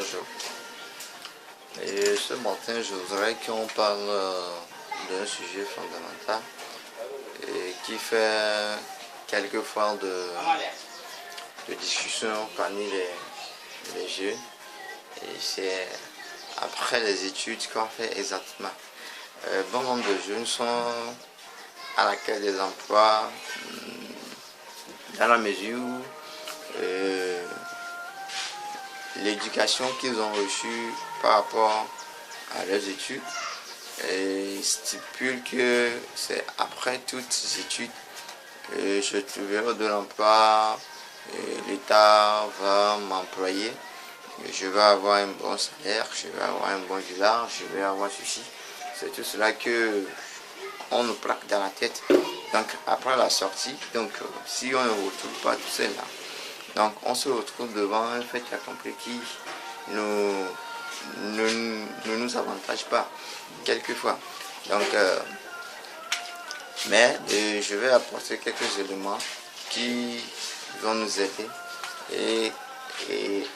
bonjour. Et ce matin, je voudrais qu'on parle d'un sujet fondamental et qui fait quelquefois de discussion parmi les jeunes. Et c'est après les études qu'on fait exactement. Bon nombre de jeunes sont à la quête des emplois dans la mesure où l'éducation qu'ils ont reçue par rapport à leurs études stipule que c'est après toutes ces études je trouverai de l'emploi, l'État va m'employer, je vais avoir un bon salaire, je vais avoir un bon village, je vais avoir ceci. C'est tout cela que on nous plaque dans la tête. Donc après la sortie, donc si on ne retrouve pas tout cela, donc on se retrouve devant un fait accompli qui ne nous avantage pas quelquefois. Donc mais je vais apporter quelques éléments qui vont nous aider et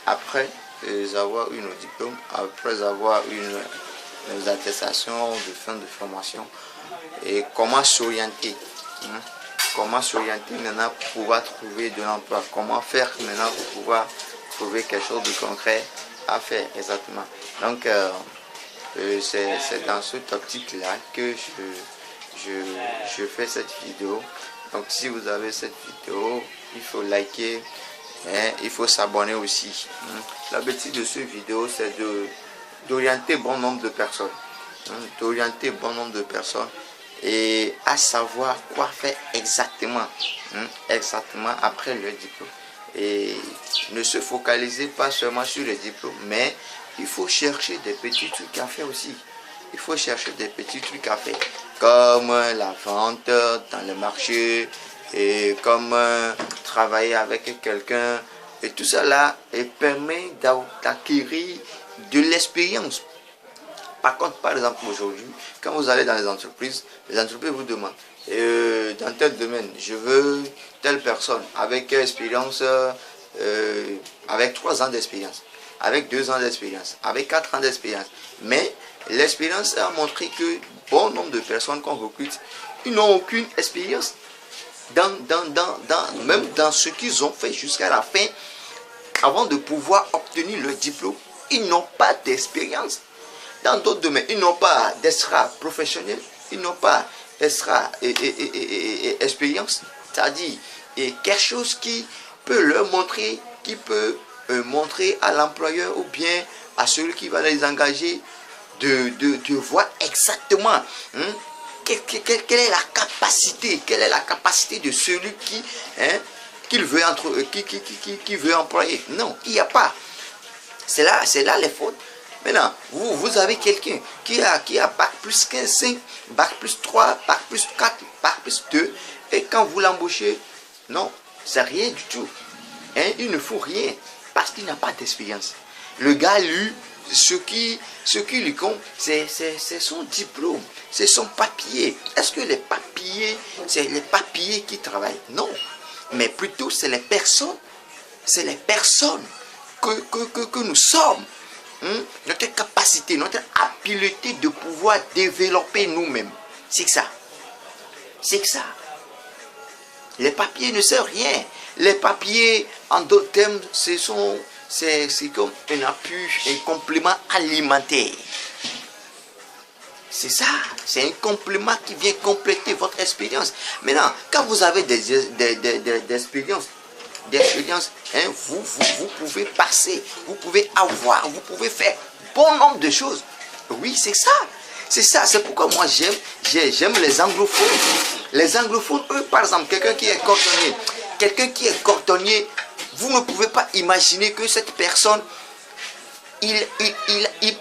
après avoir eu nos diplômes, après avoir eu nos attestations de fin de formation, et comment s'orienter, comment s'orienter maintenant pour pouvoir trouver de l'emploi, comment faire maintenant pour pouvoir trouver quelque chose de concret à faire exactement. Donc c'est dans cette optique là que je fais cette vidéo. Donc si vous avez cette vidéo, il faut liker, mais il faut s'abonner aussi. L'objectif de cette vidéo, c'est d'orienter bon nombre de personnes, et à savoir quoi faire exactement, après le diplôme. Et ne se focaliser pas seulement sur le diplôme, mais il faut chercher des petits trucs à faire aussi. Il faut chercher des petits trucs à faire, comme la vente dans le marché, et comme travailler avec quelqu'un. Et tout cela permet d'acquérir de l'expérience. Par contre, par exemple, aujourd'hui, quand vous allez dans les entreprises vous demandent, dans tel domaine, je veux telle personne avec expérience, avec 3 ans d'expérience, avec 2 ans d'expérience, avec 4 ans d'expérience. Mais l'expérience a montré que bon nombre de personnes qu'on recrute, ils n'ont aucune expérience même dans ce qu'ils ont fait jusqu'à la fin. Avant de pouvoir obtenir le diplôme, ils n'ont pas d'expérience. Dans d'autres domaines, ils n'ont pas d'extra professionnel, ils n'ont pas d'extra expérience, c'est-à-dire quelque chose qui peut leur montrer, qui peut montrer à l'employeur ou bien à celui qui va les engager de voir exactement quelle est la capacité de celui qui veut employer. Non, il n'y a pas. C'est là les fautes. Maintenant, vous avez quelqu'un qui a bac plus 15, 5, bac plus 3, bac plus 4, bac plus 2, et quand vous l'embauchez, non, c'est rien du tout. Il ne faut rien, parce qu'il n'a pas d'expérience. Le gars, lui, ce qui lui compte, c'est son diplôme, c'est son papier. Est-ce que les papiers, c'est les papiers qui travaillent? Non, mais plutôt c'est les personnes que nous sommes. Notre capacité, notre habileté de pouvoir développer nous-mêmes. C'est ça. C'est ça. Les papiers ne servent à rien. Les papiers, en d'autres termes, c'est comme un appui, un complément alimentaire. C'est ça. C'est un complément qui vient compléter votre expérience. Maintenant, quand vous avez des expériences, vous pouvez passer, vous pouvez avoir, vous pouvez faire bon nombre de choses. Oui, c'est ça. C'est ça. C'est pourquoi moi j'aime les anglophones. Les anglophones, eux, par exemple, quelqu'un qui est cordonnier, vous ne pouvez pas imaginer que cette personne, il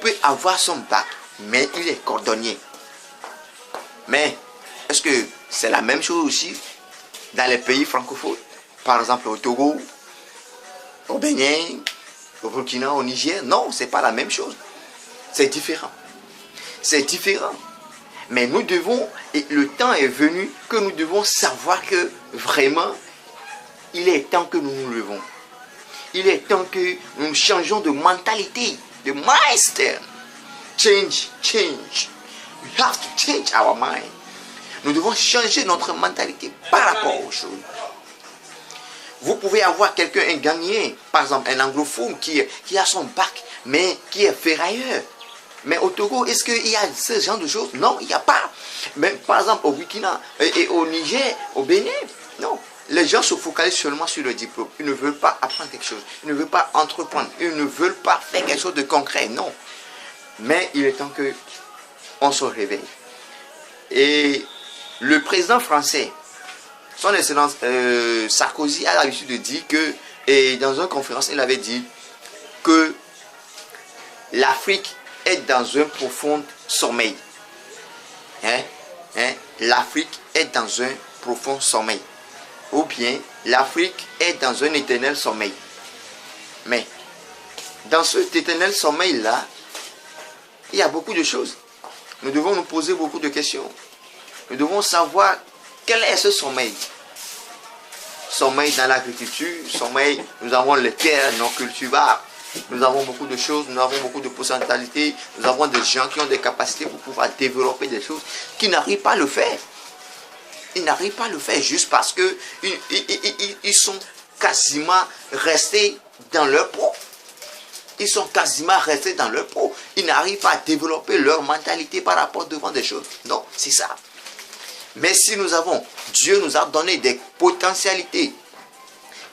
peut avoir son bac, mais il est cordonnier. Mais est-ce que c'est la même chose aussi dans les pays francophones? Par exemple au Togo, au Bénin, au Burkina, au Niger. Non, ce n'est pas la même chose. C'est différent. C'est différent. Mais nous devons, et le temps est venu que nous devons savoir que vraiment, il est temps que nous nous levons. il est temps que nous changeons de mentalité, de mindset. Change. We have to change our mind. Nous devons changer notre mentalité par rapport aux choses. Vous pouvez avoir quelqu'un, un Ghanéen, par exemple un anglophone qui a son bac, mais qui est ferrailleur. Mais au Togo, est-ce qu'il y a ce genre de choses? Non, il n'y a pas. Mais par exemple au Burkina et au Niger, au Bénin, non. Les gens se focalisent seulement sur le diplôme. Ils ne veulent pas apprendre quelque chose. Ils ne veulent pas entreprendre. Ils ne veulent pas faire quelque chose de concret. Non. Mais il est temps que on se réveille. Et le président français, son excellence Sarkozy, a l'habitude de dire que, et dans une conférence, il avait dit que l'Afrique est dans un profond sommeil. L'Afrique est dans un profond sommeil. Ou bien l'Afrique est dans un éternel sommeil. Mais dans cet éternel sommeil-là, il y a beaucoup de choses. Nous devons nous poser beaucoup de questions. Nous devons savoir quel est ce sommeil. Sommeil dans l'agriculture, sommeil, nous avons les terres non cultivables, nous avons beaucoup de choses, nous avons beaucoup de potentialités, nous avons des gens qui ont des capacités pour pouvoir développer des choses qui n'arrivent pas à le faire. Ils n'arrivent pas à le faire juste parce que ils sont quasiment restés dans leur peau. Ils sont quasiment restés dans leur peau. Ils n'arrivent pas à développer leur mentalité par rapport devant des choses. Non, c'est ça. Mais si nous avons, Dieu nous a donné des potentialités.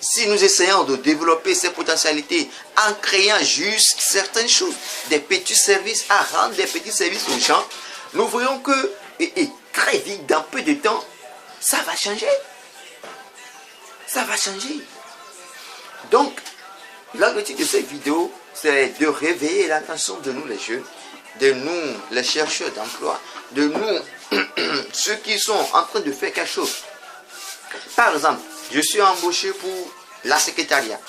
Si nous essayons de développer ces potentialités en créant juste certaines choses, des petits services, à rendre des petits services aux gens, nous voyons que très vite, dans peu de temps, ça va changer. Ça va changer. Donc, l'objectif de cette vidéo, c'est de réveiller l'attention de nous les jeunes, de nous les chercheurs d'emploi, de nous ceux qui sont en train de faire quelque chose. Par exemple, je suis embauché pour la secrétariat.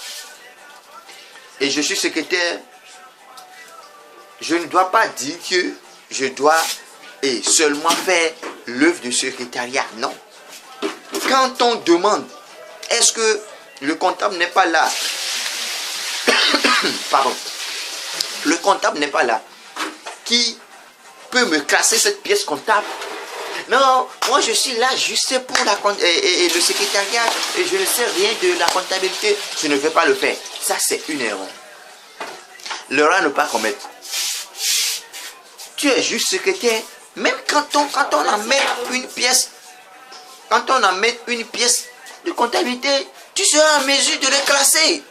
Et je suis secrétaire. Je ne dois pas dire que je dois seulement faire l'œuvre de secrétariat. Non. Quand on demande, est-ce que le comptable n'est pas là? Pardon. Le comptable n'est pas là. Qui peut me classer cette pièce comptable? Non, moi je suis là juste pour le secrétariat et je ne sais rien de la comptabilité. Je ne vais pas le faire. Ça, c'est une erreur. L'erreur à ne pas commettre. Tu es juste secrétaire. Même quand on amène une pièce, de comptabilité, tu seras en mesure de le classer.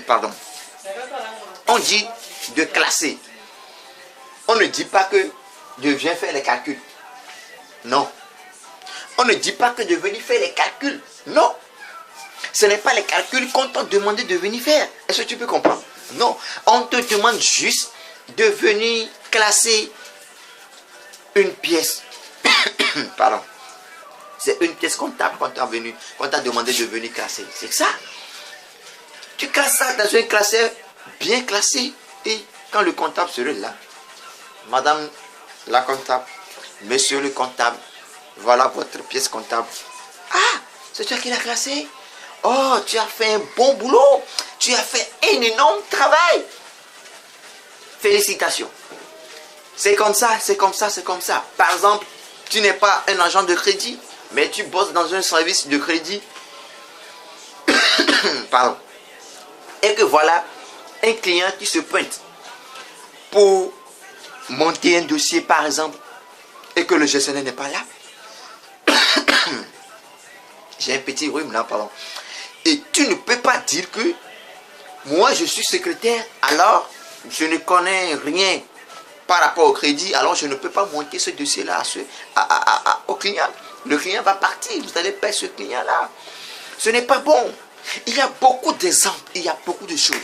Pardon. On dit de classer. On ne dit pas que de venir faire les calculs. Non. On ne dit pas que de venir faire les calculs. Non. Ce n'est pas les calculs qu'on t'a demandé de venir faire. Est-ce que tu peux comprendre? Non. On te demande juste de venir classer une pièce. Pardon. C'est une pièce comptable qu'on t'a demandé de venir classer. C'est ça. Tu classes ça dans un classeur bien classé. Et quand le comptable serait là, Madame la comptable, Monsieur le comptable, voilà votre pièce comptable. Ah, c'est toi qui l'as classé? Oh, tu as fait un bon boulot. Tu as fait un énorme travail. Félicitations. C'est comme ça, c'est comme ça, c'est comme ça. Par exemple, tu n'es pas un agent de crédit, mais tu bosses dans un service de crédit. Pardon. Et que voilà un client qui se pointe pour monter un dossier, par exemple, et que le gestionnaire n'est pas là. J'ai un petit rhume là, pardon. Et tu ne peux pas dire que moi je suis secrétaire, alors je ne connais rien par rapport au crédit, alors je ne peux pas monter ce dossier-là au client. Le client va partir, vous allez payer ce client-là. Ce n'est pas bon. Il y a beaucoup d'exemples, il y a beaucoup de choses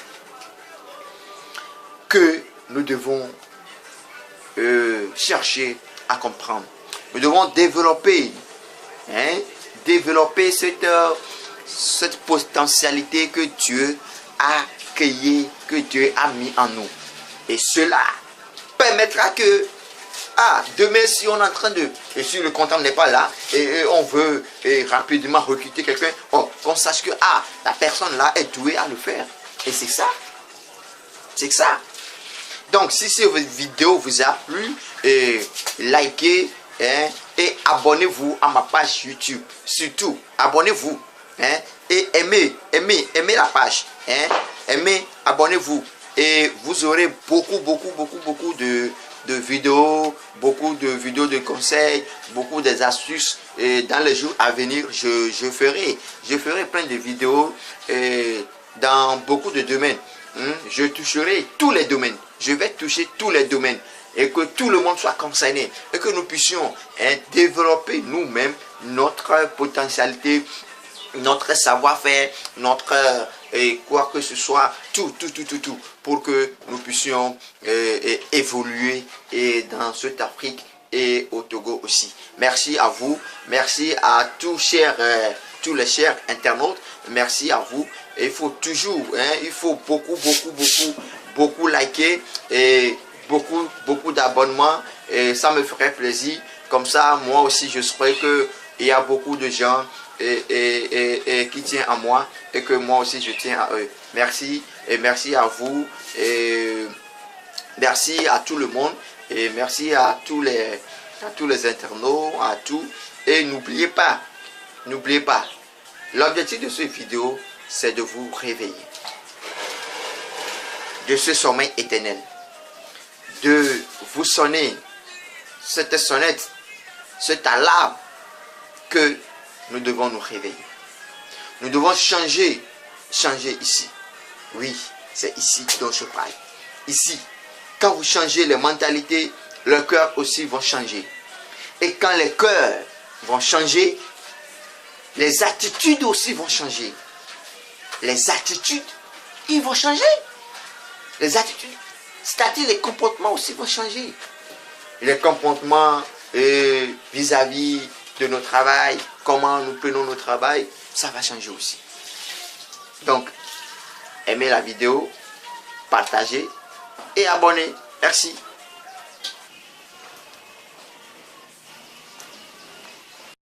que nous devons chercher à comprendre. Nous devons développer, développer cette potentialité que Dieu a créée, que Dieu a mis en nous. Et cela permettra que, ah, demain si on est en train de, et si le comptable n'est pas là, et on veut rapidement recruter quelqu'un, qu'on sache que, ah, la personne là est douée à le faire. Et c'est ça. C'est ça. Donc, si cette vidéo vous a plu, likez et abonnez-vous à ma page YouTube. Surtout, abonnez-vous et aimez la page. Aimez, abonnez-vous. Et vous aurez beaucoup de vidéos, beaucoup de vidéos de conseils, beaucoup des astuces. Et dans les jours à venir, je ferai plein de vidéos dans beaucoup de domaines. Je toucherai tous les domaines. Je vais toucher tous les domaines. Et que tout le monde soit concerné. Et que nous puissions développer nous-mêmes notre potentialité, notre savoir-faire, notre quoi que ce soit, tout, pour que nous puissions évoluer dans cette Afrique et au Togo aussi. Merci à vous. Merci à tous les chers internautes. Merci à vous. Et il faut toujours, il faut beaucoup liker et beaucoup d'abonnements, et ça me ferait plaisir. Comme ça, moi aussi, je saurais que il y a beaucoup de gens qui tiennent à moi et que moi aussi je tiens à eux. Merci et merci à vous et merci à tout le monde et merci à tous les internautes, à tout. Et n'oubliez pas, l'objectif de cette vidéo, c'est de vous réveiller de ce sommeil éternel, de vous sonner cette sonnette, cette alarme que nous devons nous réveiller. Nous devons changer ici. Oui, c'est ici dont je parle. Ici, quand vous changez les mentalités, le cœur aussi vont changer. Et quand les cœurs vont changer, les attitudes aussi vont changer. Les attitudes, ils vont changer. Les attitudes, c'est-à-dire les comportements aussi vont changer. Les comportements vis-à-vis de notre travail, comment nous prenons notre travail, ça va changer aussi. Donc, aimez la vidéo, partagez et abonnez. Merci.